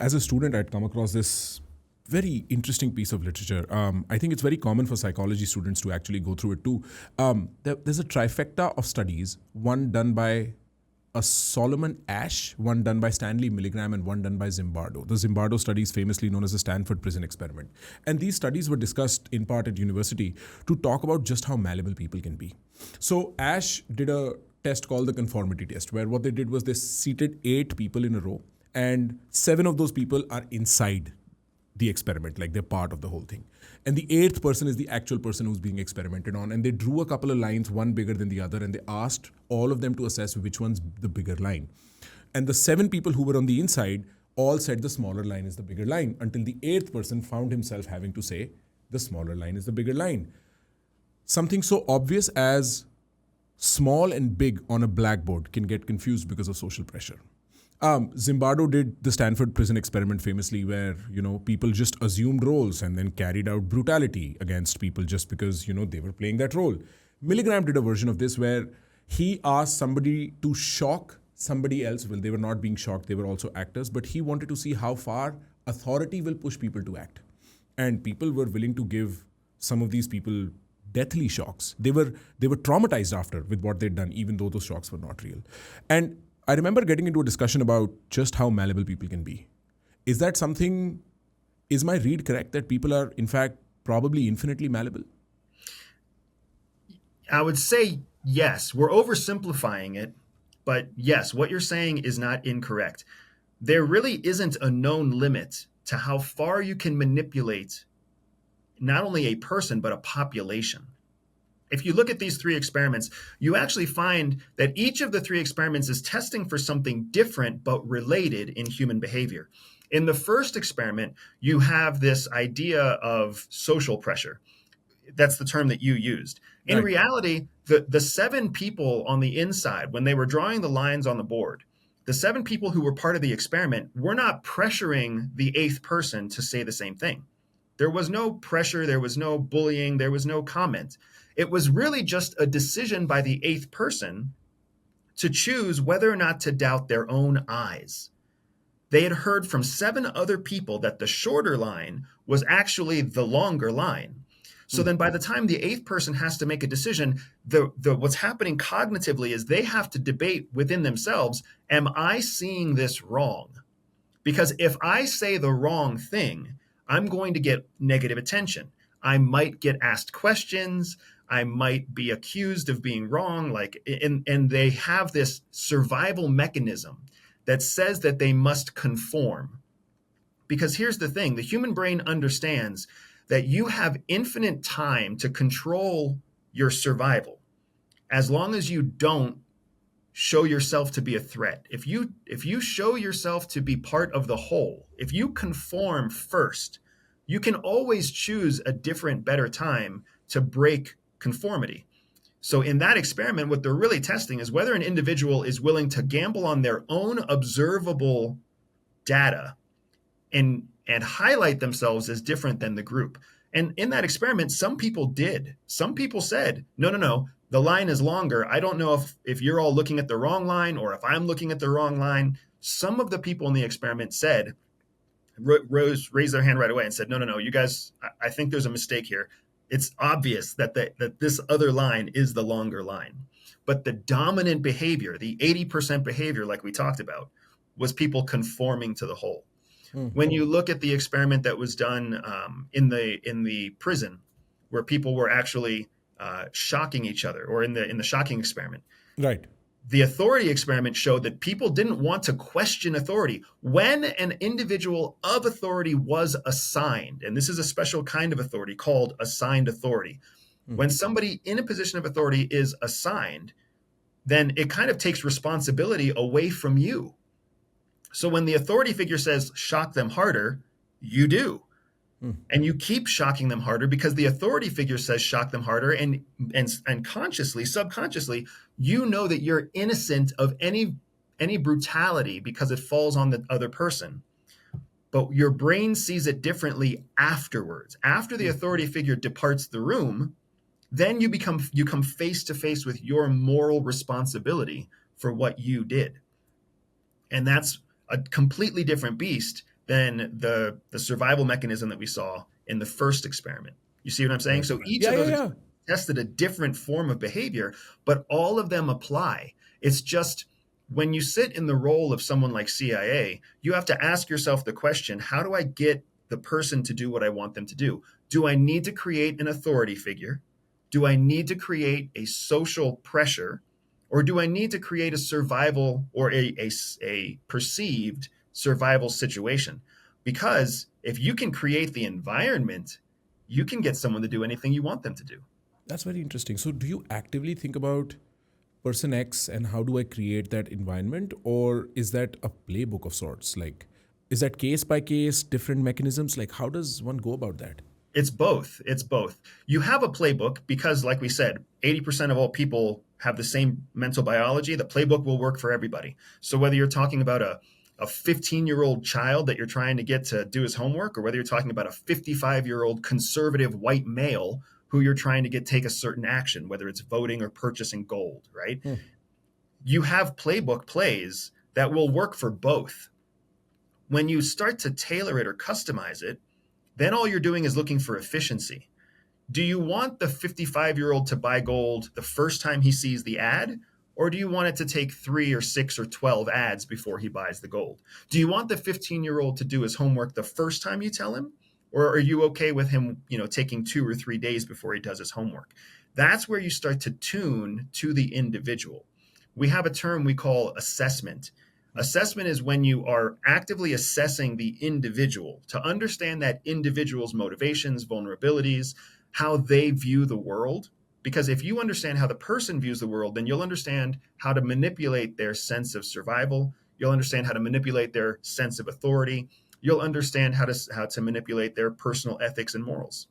As a student, I'd come across this very interesting piece of literature. I think it's very common for psychology students to actually go through it too. There's a trifecta of studies, one done by a Solomon Ash, one done by Stanley Milgram, and one done by Zimbardo. The Zimbardo study is famously known as the Stanford prison experiment. And these studies were discussed in part at university to talk about just how malleable people can be. So Ash did a test called the conformity test, where what they did was they seated 8 people in a row, and 7 of those people are inside the experiment, like they're part of the whole thing. And the 8th person is the actual person who's being experimented on. And they drew a couple of lines, one bigger than the other, and they asked all of them to assess which one's the bigger line. And the 7 people who were on the inside all said the smaller line is the bigger line, until the 8th person found himself having to say the smaller line is the bigger line. Something so obvious as small and big on a blackboard can get confused because of social pressure. Zimbardo did the Stanford prison experiment famously, where people just assumed roles and then carried out brutality against people just because they were playing that role. Milgram did a version of this where he asked somebody to shock somebody else. Well, they were not being shocked; they were also actors, but he wanted to see how far authority will push people to act, and people were willing to give some of these people deathly shocks. They were traumatized after with what they'd done, even though those shocks were not real. And I remember getting into a discussion about just how malleable people can be. Is my read correct that people are, in fact, probably infinitely malleable? I would say yes. We're oversimplifying it, but yes, what you're saying is not incorrect. There really isn't a known limit to how far you can manipulate not only a person, but a population. If you look at these 3 experiments, you actually find that each of the 3 experiments is testing for something different but related in human behavior. In the first experiment, you have this idea of social pressure. That's the term that you used. In reality, the 7 people on the inside, when they were drawing the lines on the board, the 7 people who were part of the experiment were not pressuring the 8th person to say the same thing. There was no pressure, there was no bullying, there was no comment. It was really just a decision by the 8th person to choose whether or not to doubt their own eyes. They had heard from 7 other people that the shorter line was actually the longer line. So then by the time the 8th person has to make a decision, what's happening cognitively is they have to debate within themselves, am I seeing this wrong? Because if I say the wrong thing, I'm going to get negative attention. I might get asked questions. I might be accused of being wrong. And they have this survival mechanism that says that they must conform. Because here's the thing, the human brain understands that you have infinite time to control your survival as long as you don't show yourself to be a threat. If you show yourself to be part of the whole, if you conform first, you can always choose a different, better time to break conformity. So in that experiment, what they're really testing is whether an individual is willing to gamble on their own observable data and highlight themselves as different than the group. And in that experiment, some people did. Some people said, no, the line is longer. I don't know if you're all looking at the wrong line or if I'm looking at the wrong line. Some of the people in the experiment raised their hand right away and said, no, you guys, I think there's a mistake here. It's obvious that this other line is the longer line. But the dominant behavior, the 80% behavior like we talked about, was people conforming to the whole. Mm-hmm. When you look at the experiment that was done in the prison, where people were actually shocking each other, or in the shocking experiment, right? The authority experiment showed that people didn't want to question authority. When an individual of authority was assigned, and this is a special kind of authority called assigned authority, when somebody in a position of authority is assigned, then it kind of takes responsibility away from you. So when the authority figure says, shock them harder, you do. And you keep shocking them harder because the authority figure says shock them harder, and consciously, subconsciously, you know that you're innocent of any brutality because it falls on the other person. But your brain sees it differently afterwards. After the authority figure departs the room, then you come face to face with your moral responsibility for what you did. And that's a completely different beast than the survival mechanism that we saw in the first experiment. You see what I'm saying? Right. So each Yeah, of yeah, those yeah. tested a different form of behavior, but all of them apply. It's just when you sit in the role of someone like CIA, you have to ask yourself the question, how do I get the person to do what I want them to do? Do I need to create an authority figure? Do I need to create a social pressure? Or do I need to create a survival or a perceived survival situation? Because if you can create the environment, you can get someone to do anything you want them to do. That's very interesting. So, do you actively think about person X and how do I create that environment? Or is that a playbook of sorts? Like, is that case by case, different mechanisms? Like, how does one go about that? It's both. It's both. You have a playbook because, like we said, 80% of all people have the same mental biology. The playbook will work for everybody. So whether you're talking about a 15-year-old child that you're trying to get to do his homework, or whether you're talking about a 55-year-old conservative white male who you're trying to get take a certain action, whether it's voting or purchasing gold, right? Hmm. You have playbook plays that will work for both. When you start to tailor it or customize it, then all you're doing is looking for efficiency. Do you want the 55-year-old to buy gold the first time he sees the ad? Or do you want it to take 3 or 6 or 12 ads before he buys the gold? Do you want the 15-year-old to do his homework the first time you tell him? Or are you okay with him, taking 2 or 3 days before he does his homework? That's where you start to tune to the individual. We have a term we call assessment. Assessment is when you are actively assessing the individual to understand that individual's motivations, vulnerabilities, how they view the world. Because if you understand how the person views the world, then you'll understand how to manipulate their sense of survival. You'll understand how to manipulate their sense of authority. You'll understand how to manipulate their personal ethics and morals.